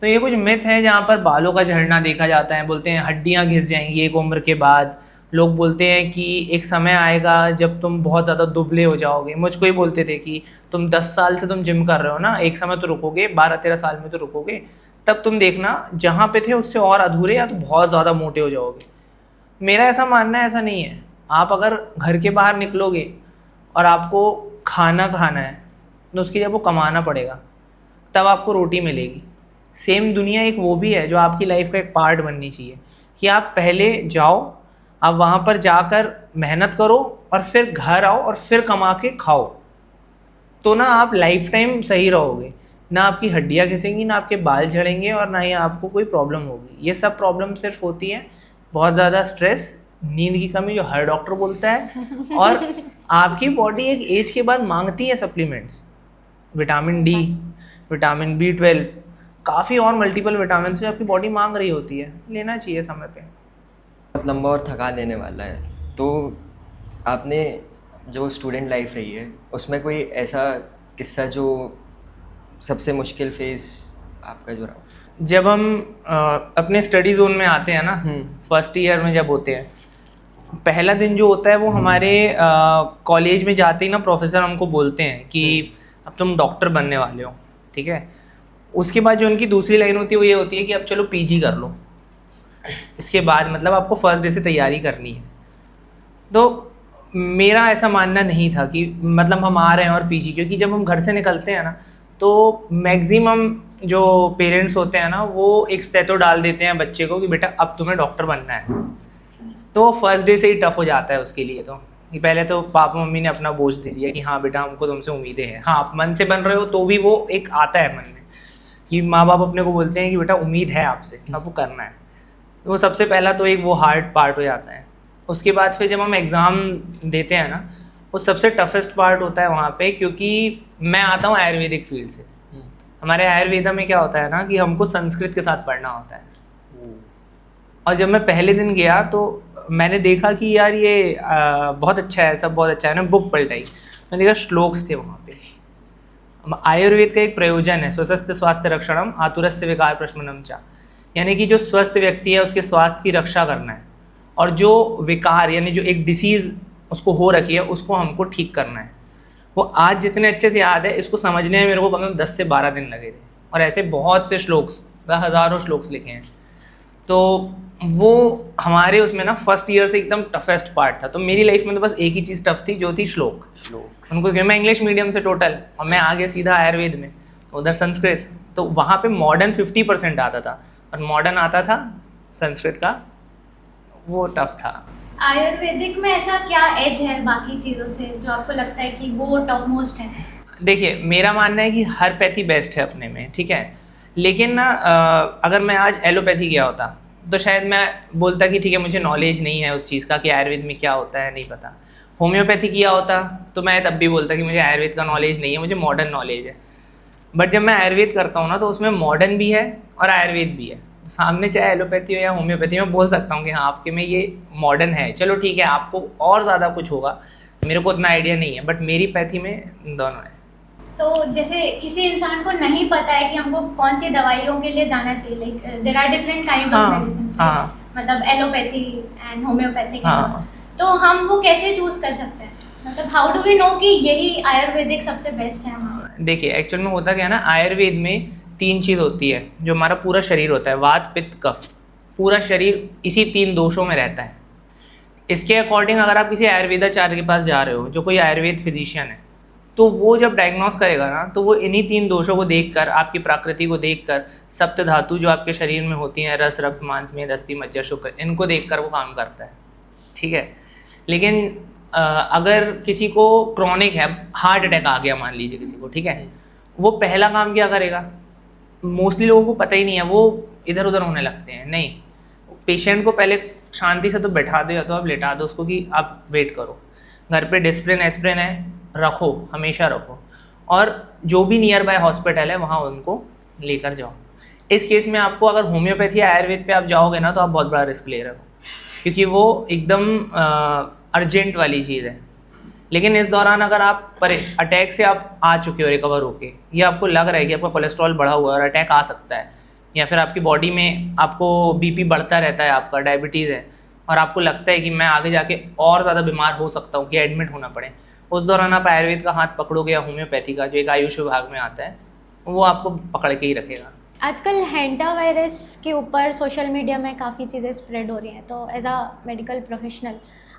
तो ये कुछ मिथ है जहाँ पर बालों का झड़ना देखा जाता है। बोलते हैं हड्डियाँ घिस जाएंगी एक उम्र के बाद। लोग बोलते हैं कि एक समय आएगा जब तुम बहुत ज़्यादा दुबले हो जाओगे। मुझको ही बोलते थे कि तुम 10 साल से तुम जिम कर रहे हो ना, एक समय तो रुकोगे, 12-13 साल में तो रुकोगे, तब तुम देखना जहाँ पे थे उससे और अधूरे या तो बहुत ज़्यादा मोटे हो जाओगे। मेरा ऐसा मानना है, ऐसा नहीं है। आप अगर घर के बाहर निकलोगे और आपको खाना है तो उसके लिए आपको कमाना पड़ेगा, तब आपको रोटी मिलेगी। सेम दुनिया एक वो भी है जो आपकी लाइफ का एक पार्ट बननी चाहिए, कि आप पहले जाओ, आप वहाँ पर जाकर मेहनत करो और फिर घर आओ और फिर कमा के खाओ। तो ना आप लाइफ टाइम सही रहोगे, ना आपकी हड्डियाँ घिसेंगी, ना आपके बाल झड़ेंगे, और ना ही आपको कोई प्रॉब्लम होगी। ये सब प्रॉब्लम सिर्फ होती है बहुत ज़्यादा स्ट्रेस, नींद की कमी, जो हर डॉक्टर बोलता है, और आपकी बॉडी एक एज के बाद मांगती है supplements, vitamin D, vitamin B12, काफ़ी और मल्टीपल विटामिन जो आपकी बॉडी मांग रही होती है, लेना चाहिए समय पे। बहुत लंबा और थका देने वाला है। तो आपने जो स्टूडेंट लाइफ रही है उसमें कोई ऐसा किस्सा जो सबसे मुश्किल फेज आपका जो रहा? जब हम अपने स्टडी जोन में आते हैं ना, फर्स्ट ईयर में जब होते हैं, पहला दिन जो होता है वो हमारे कॉलेज में जाते ही ना प्रोफेसर हमको बोलते हैं कि अब तुम डॉक्टर बनने वाले हो, ठीक है। उसके बाद जो उनकी दूसरी लाइन होती है वो ये होती है कि अब चलो PG कर लो। इसके बाद मतलब आपको फर्स्ट डे से तैयारी करनी है। तो मेरा ऐसा मानना नहीं था कि मतलब हम आ रहे हैं और पीजी, क्योंकि जब हम घर से निकलते हैं ना तो मैक्सिमम जो पेरेंट्स होते हैं ना वो एक स्टेथो डाल देते हैं बच्चे को कि बेटा अब तुम्हें डॉक्टर बनना है। तो फर्स्ट डे से ही टफ हो जाता है उसके लिए। तो कि पहले तो पापा मम्मी ने अपना बोझ दे दिया कि हाँ बेटा हमको तुमसे उम्मीदें हैं। हाँ आप मन से बन रहे हो तो भी वो एक आता है मन में कि माँ बाप अपने को बोलते हैं कि बेटा उम्मीद है आपसे, आपको करना है। तो वो सबसे पहला तो एक वो हार्ड पार्ट हो जाता है। उसके बाद फिर जब हम एग्ज़ाम देते हैं ना वो सबसे टफेस्ट पार्ट होता है वहाँ पे, क्योंकि मैं आता हूँ आयुर्वेदिक फील्ड से। हमारे आयुर्वेदा में क्या होता है ना कि हमको संस्कृत के साथ पढ़ना होता है। और जब मैं पहले दिन गया तो मैंने देखा कि यार ये बहुत अच्छा है, सब बहुत अच्छा है। मैंने बुक पलटाई, मैंने देखा श्लोक्स थे वहाँ पे। आयुर्वेद का एक प्रयोजन है स्वस्थ स्वास्थ्य रक्षणम आतुरस्य विकार प्रशमनम चा, यानी कि जो स्वस्थ व्यक्ति है उसके स्वास्थ्य की रक्षा करना है, और जो विकार यानी जो एक डिसीज़ उसको हो रखी है उसको हमको ठीक करना है। वो आज जितने अच्छे से याद है, इसको समझने में मेरे को कम से कम 10 से 12 दिन लगे थे। और ऐसे बहुत से श्लोक्स, हज़ारों श्लोक्स लिखे हैं। तो वो हमारे उसमें ना फर्स्ट ईयर से एकदम टफेस्ट पार्ट था। तो मेरी लाइफ में तो बस एक ही चीज़ टफ थी, जो थी श्लोक। उनको मैं इंग्लिश मीडियम से टोटल, और मैं आ गया सीधा आयुर्वेद में, उधर संस्कृत। तो वहाँ पे मॉडर्न 50% आता था और मॉडर्न आता था संस्कृत का, वो टफ था। आयुर्वेदिक में ऐसा क्या एज है बाकी चीज़ों से जो आपको लगता है कि वो टॉप मोस्ट है? देखिए मेरा मानना है कि हर पैथी बेस्ट है अपने में, ठीक है। लेकिन ना अगर मैं आज एलोपैथी गया होता तो शायद मैं बोलता कि ठीक है मुझे नॉलेज नहीं है उस चीज़ का कि आयुर्वेद में क्या होता है, नहीं पता। होम्योपैथी किया होता तो मैं तब भी बोलता कि मुझे आयुर्वेद का नॉलेज नहीं है, मुझे मॉडर्न नॉलेज है। बट जब मैं आयुर्वेद करता हूँ ना तो उसमें मॉडर्न भी है और आयुर्वेद भी है। तो सामने चाहे एलोपैथी हो या होम्योपैथी, मैं बोल सकता हूँ कि हाँ आपके में ये मॉडर्न है, चलो ठीक है आपको और ज़्यादा कुछ होगा, मेरे को उतना आइडिया नहीं है, बट मेरी पैथी में दोनों है। तो जैसे किसी इंसान को नहीं पता है कि हमको कौन सी दवाइयों के लिए जाना चाहिए, like there are different kinds of medicine, मतलब एलोपैथी एंड होम्योपैथिक, तो हम वो कैसे चूज कर सकते हैं? मतलब हाउ डू वी नो कि यही आयुर्वेदिक सबसे बेस्ट है हमारा? देखिए एक्चुअल में होता क्या है ना, आयुर्वेद में 3 चीज़ होती है। जो हमारा पूरा शरीर होता है, वात पित्त कफ, पूरा शरीर इसी 3 दोषों में रहता है। इसके अकॉर्डिंग अगर आप किसी आयुर्वेदाचार्य के पास जा रहे हो, जो कोई आयुर्वेद फिजिशियन है, तो वो जब डायग्नोस करेगा ना तो वो इन्हीं 3 दोषों को देखकर, आपकी प्रकृति को देखकर, सप्त धातु जो आपके शरीर में होती हैं, रस रक्त मांस मेद अस्थि मज्जा शुक्र, इनको देखकर वो काम करता है, ठीक है। लेकिन अगर किसी को क्रॉनिक है, हार्ट अटैक आ गया मान लीजिए किसी को, ठीक है, वो पहला काम क्या करेगा? मोस्टली लोगों को पता ही नहीं है, वो इधर उधर होने लगते हैं। नहीं, पेशेंट को पहले शांति से तो बैठा दो या तो आप लेटा दो उसको कि आप वेट करो। घर पे डिस्प्रिन एस्प्रिन है, रखो, हमेशा रखो, और जो भी नियर बाय हॉस्पिटल है वहाँ उनको लेकर जाओ। इस केस में आपको अगर होम्योपैथी या आयुर्वेद पे आप जाओगे ना तो आप बहुत बड़ा रिस्क ले रहे हो, क्योंकि वो एकदम अर्जेंट वाली चीज़ है। लेकिन इस दौरान अगर आप अटैक से आप आ चुके हो रिकवर होके, या आपको लग रहा है कि आपका कोलेस्ट्रॉल बढ़ा हुआ है और अटैक आ सकता है, या फिर आपकी बॉडी में आपको बीपी बढ़ता रहता है, आपका डायबिटीज़ है, और आपको लगता है कि मैं आगे जाके और ज़्यादा बीमार हो सकता हूँ कि एडमिट होना पड़े, उस दौरान आप आयुर्वेद का हाथ पकड़ोगे या होम्योपैथी का जो एक आयुष विभाग में आता है, वो आपको पकड़ के ही रखेगा। आजकल हैंटा वायरस के ऊपर सोशल मीडिया में काफ़ी चीज़ें स्प्रेड हो रही हैं, तो एज अ मेडिकल प्रोफेशनल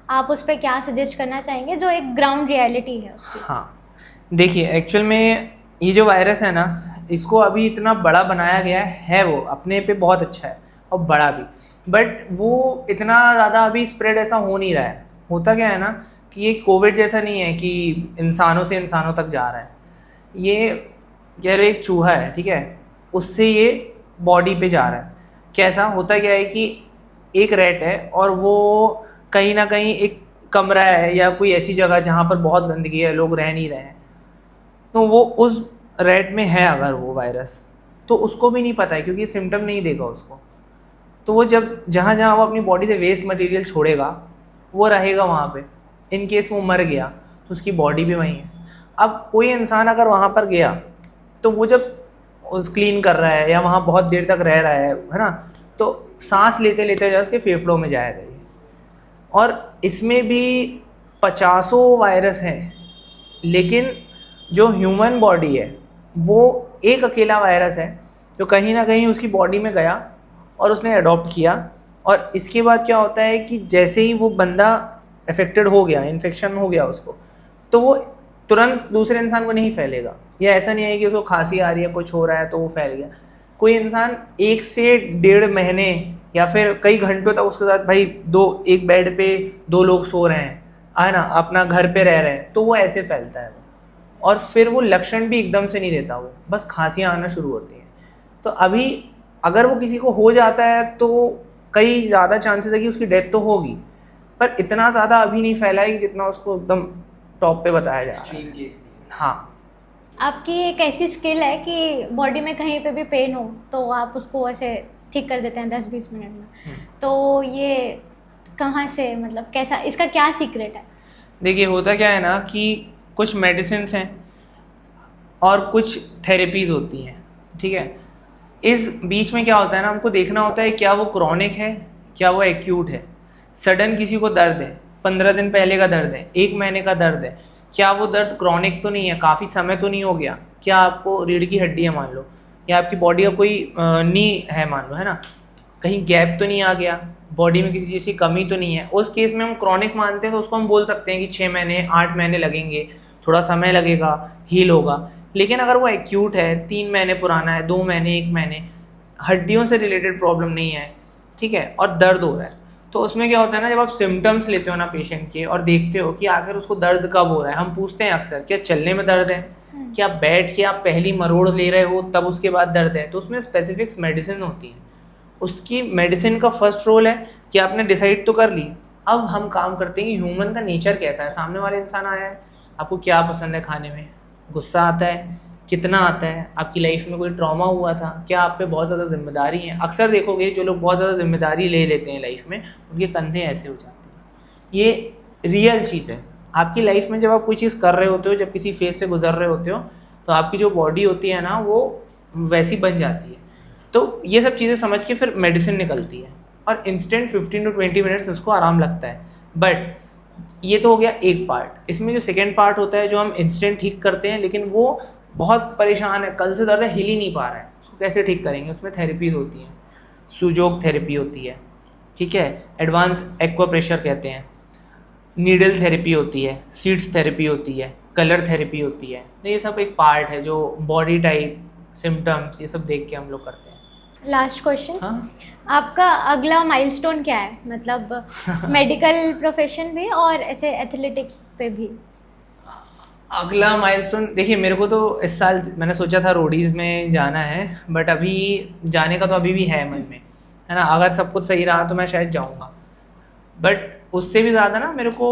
आप उस पर क्या सजेस्ट करना चाहेंगे जो एक ग्राउंड रियलिटी है उस चीज़? हाँ देखिए, एक्चुअल में ये जो वायरस है ना, इसको अभी इतना बड़ा बनाया गया है, वो अपने पे बहुत अच्छा है और बड़ा भी, बट वो इतना ज़्यादा अभी स्प्रेड ऐसा हो नहीं रहा है। होता क्या है ना कि ये कोविड जैसा नहीं है कि इंसानों से इंसानों तक जा रहा है। ये कह लो एक चूहा है, ठीक है, उससे ये बॉडी पे जा रहा है। कैसा होता क्या है कि एक रैट है और वो कहीं ना कहीं एक कमरा है या कोई ऐसी जगह जहाँ पर बहुत गंदगी है, लोग रह नहीं रहे हैं, तो वो उस रैट में है अगर वो वायरस, तो उसको भी नहीं पता है क्योंकि सिम्टम नहीं देगा उसको। तो वो जब जहाँ जहाँ वो अपनी बॉडी से वेस्ट मटेरियल छोड़ेगा वो रहेगा वहाँ पे। इन केस वो मर गया तो उसकी बॉडी भी वहीं है। अब कोई इंसान अगर वहाँ पर गया तो वो जब उस क्लीन कर रहा है या वहाँ बहुत देर तक रह रहा है ना, तो सांस लेते लेते जो उसके फेफड़ों में जाएगा ये। और इसमें भी 50 वायरस हैं, लेकिन जो ह्यूमन बॉडी है वो एक अकेला वायरस है जो कहीं ना कहीं उसकी बॉडी में गया और उसने अडॉप्ट किया। और इसके बाद क्या होता है कि जैसे ही वो बंदा अफेक्टेड हो गया, इन्फेक्शन हो गया उसको, तो वो तुरंत दूसरे इंसान को नहीं फैलेगा। या ऐसा नहीं है कि उसको खांसी आ रही है, कुछ हो रहा है तो वो फैल गया। कोई इंसान 1 से 1.5 महीने या फिर कई घंटों तक उसके साथ भाई एक बेड पे 2 लोग सो रहे हैं, है ना, अपना घर पे रह रहे हैं, तो वो ऐसे फैलता है वो। और फिर वो लक्षण भी एकदम से नहीं देता, वो बस खांसियाँ आना शुरू होती हैं। तो अभी अगर वो किसी को हो जाता है तो कई ज़्यादा चांसेस है कि उसकी डेथ तो होगी, पर इतना ज़्यादा अभी नहीं फैला है कि जितना उसको एकदम टॉप पे बताया जा रहा है। हाँ, आपकी एक ऐसी स्किल है कि बॉडी में कहीं पे भी पेन हो तो आप उसको ऐसे ठीक कर देते हैं 10-20 मिनट में। तो ये कहाँ से, मतलब कैसा, इसका क्या सीक्रेट है? देखिए होता क्या है ना कि कुछ मेडिसिन्स हैं और कुछ थेरेपीज़ होती हैं, ठीक है। इस बीच में क्या होता है ना, हमको देखना होता है क्या वो क्रॉनिक है, क्या वो एक्यूट है। सडन किसी को दर्द है, 15 दिन पहले का दर्द है, 1 महीने का दर्द है, क्या वो दर्द क्रॉनिक तो नहीं है, काफ़ी समय तो नहीं हो गया, क्या आपको रीढ़ की हड्डी है मान लो, या आपकी बॉडी का कोई नी है मान लो, है ना, कहीं गैप तो नहीं आ गया, बॉडी में किसी चीज़ की कमी तो नहीं है, उस केस में हम क्रॉनिक मानते हैं तो उसको हम बोल सकते हैं कि 6 महीने 8 महीने लगेंगे, थोड़ा समय लगेगा, हील होगा। लेकिन अगर वो एक्यूट है, 3 महीने पुराना है, 2 महीने, 1 महीने, हड्डियों से रिलेटेड प्रॉब्लम नहीं है, ठीक है, और दर्द हो रहा है, तो उसमें क्या होता है ना, जब आप सिम्टम्स लेते हो ना पेशेंट के और देखते हो कि आखिर उसको दर्द कब हो रहा है, हम पूछते हैं अक्सर क्या चलने में दर्द है, क्या बैठ के आप पहली मरोड़ ले रहे हो तब उसके बाद दर्द है, तो उसमें स्पेसिफिक्स मेडिसिन होती है। उसकी मेडिसिन का फर्स्ट रोल है कि आपने डिसाइड तो कर ली, अब हम काम करते हैं कि ह्यूमन का नेचर कैसा है। सामने वाले इंसान आया है, आपको क्या पसंद है खाने में, गुस्सा आता है, कितना आता है, आपकी लाइफ में कोई ट्रॉमा हुआ था, क्या आप पे बहुत ज़्यादा जिम्मेदारी है। अक्सर देखोगे जो लोग बहुत ज़्यादा जिम्मेदारी ले लेते हैं लाइफ में, उनके कंधे ऐसे हो जाते हैं। ये रियल चीज़ है आपकी लाइफ में। जब आप कोई चीज़ कर रहे होते हो, जब किसी फेज से गुजर रहे होते हो, तो आपकी जो बॉडी होती है ना वो वैसी बन जाती है। तो ये सब चीज़ें समझ के फिर मेडिसिन निकलती है और इंस्टेंट 15 to 20 मिनट्स उसको आराम लगता है। बट ये तो हो गया एक पार्ट। इसमें जो सेकेंड पार्ट होता है, जो हम इंस्टेंट ठीक करते हैं, लेकिन वो बहुत परेशान है, कल से दर्द है, हिल ही नहीं पा रहा है, उसको कैसे ठीक करेंगे। उसमें थेरेपीज होती हैं, सुजोग थेरेपी होती है, ठीक है, एडवांस एक्वा प्रेशर कहते हैं, नीडल थेरेपी होती है, सीड्स थेरेपी होती है, कलर थेरेपी होती है। तो ये सब एक पार्ट है जो बॉडी टाइप, सिम्टम्स, ये सब देख के हम लोग करते हैं। लास्ट क्वेश्चन, हाँ, आपका अगला माइलस्टोन क्या है, मतलब मेडिकल प्रोफेशन भी और ऐसे एथलेटिक पे भी? अगला माइलस्टोन देखिए, मेरे को तो इस साल मैंने सोचा था रोडीज़ में जाना है, बट अभी जाने का तो अभी भी है मन में, है ना। अगर सब कुछ सही रहा तो मैं शायद जाऊँगा, बट उससे भी ज़्यादा ना मेरे को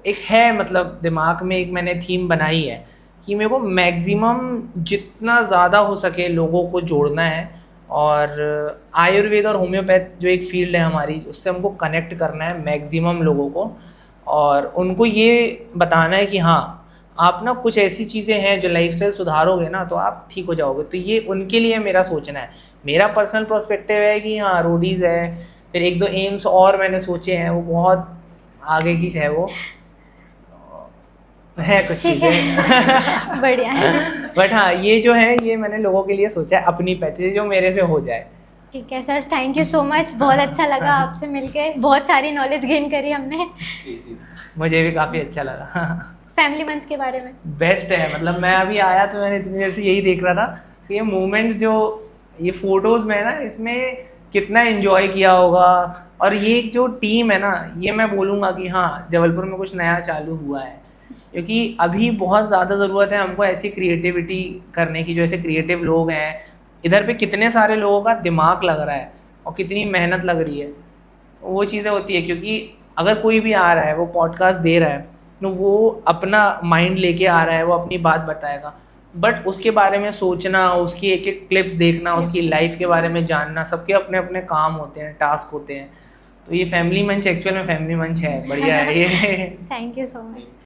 एक है, मतलब दिमाग में एक मैंने थीम बनाई है कि मेरे को मैक्सिमम जितना ज़्यादा हो सके लोगों को जोड़ना है, और आयुर्वेद और होम्योपैथ जो एक फील्ड है हमारी, उससे हमको कनेक्ट करना है मैक्सिमम लोगों को, और उनको ये बताना है कि हाँ आप ना कुछ ऐसी चीज़ें हैं जो लाइफस्टाइल सुधारोगे ना तो आप ठीक हो जाओगे। तो ये उनके लिए मेरा सोचना है। मेरा पर्सनल पर्सपेक्टिव है कि हाँ रोडीज़ है, फिर 1-2 एम्स और मैंने सोचे हैं, वो बहुत आगे की है, वो है कुछ चीज़ें बढ़िया है। बट हाँ ये जो है ये मैंने लोगों के लिए सोचा है, अपनी पैसे जो मेरे से हो जाए। ठीक है sir, thank you so much, बहुत अच्छा लगा आपसे मिलके, बहुत सारी नॉलेज गेन करी हमने। मुझे भी काफ़ी अच्छा लगा। फैमिली मंच के बारे में बेस्ट है, मतलब मैं अभी आया तो मैंने इतनी देर से यही देख रहा था कि ये मोमेंट्स जो ये फोटोज़ में है ना, इसमें कितना एंजॉय किया होगा। और ये जो टीम है ना, ये मैं बोलूँगा कि हाँ जबलपुर में कुछ नया चालू हुआ है, क्योंकि अभी बहुत ज़्यादा ज़रूरत है हमको ऐसी क्रिएटिविटी करने की, जो ऐसे क्रिएटिव लोग हैं। इधर पे कितने सारे लोगों का दिमाग लग रहा है और कितनी मेहनत लग रही है, वो चीज़ें होती है। क्योंकि अगर कोई भी आ रहा है, वो पॉडकास्ट दे रहा है, तो वो अपना माइंड लेके आ रहा है, वो अपनी बात बताएगा, बट उसके बारे में सोचना, उसकी एक एक क्लिप्स देखना, उसकी लाइफ के बारे में जानना, सबके अपने अपने काम होते हैं, टास्क होते हैं। तो ये फैमिली मंच एक्चुअल में फैमिली मंच है, बढ़िया है ये। Thank you so much.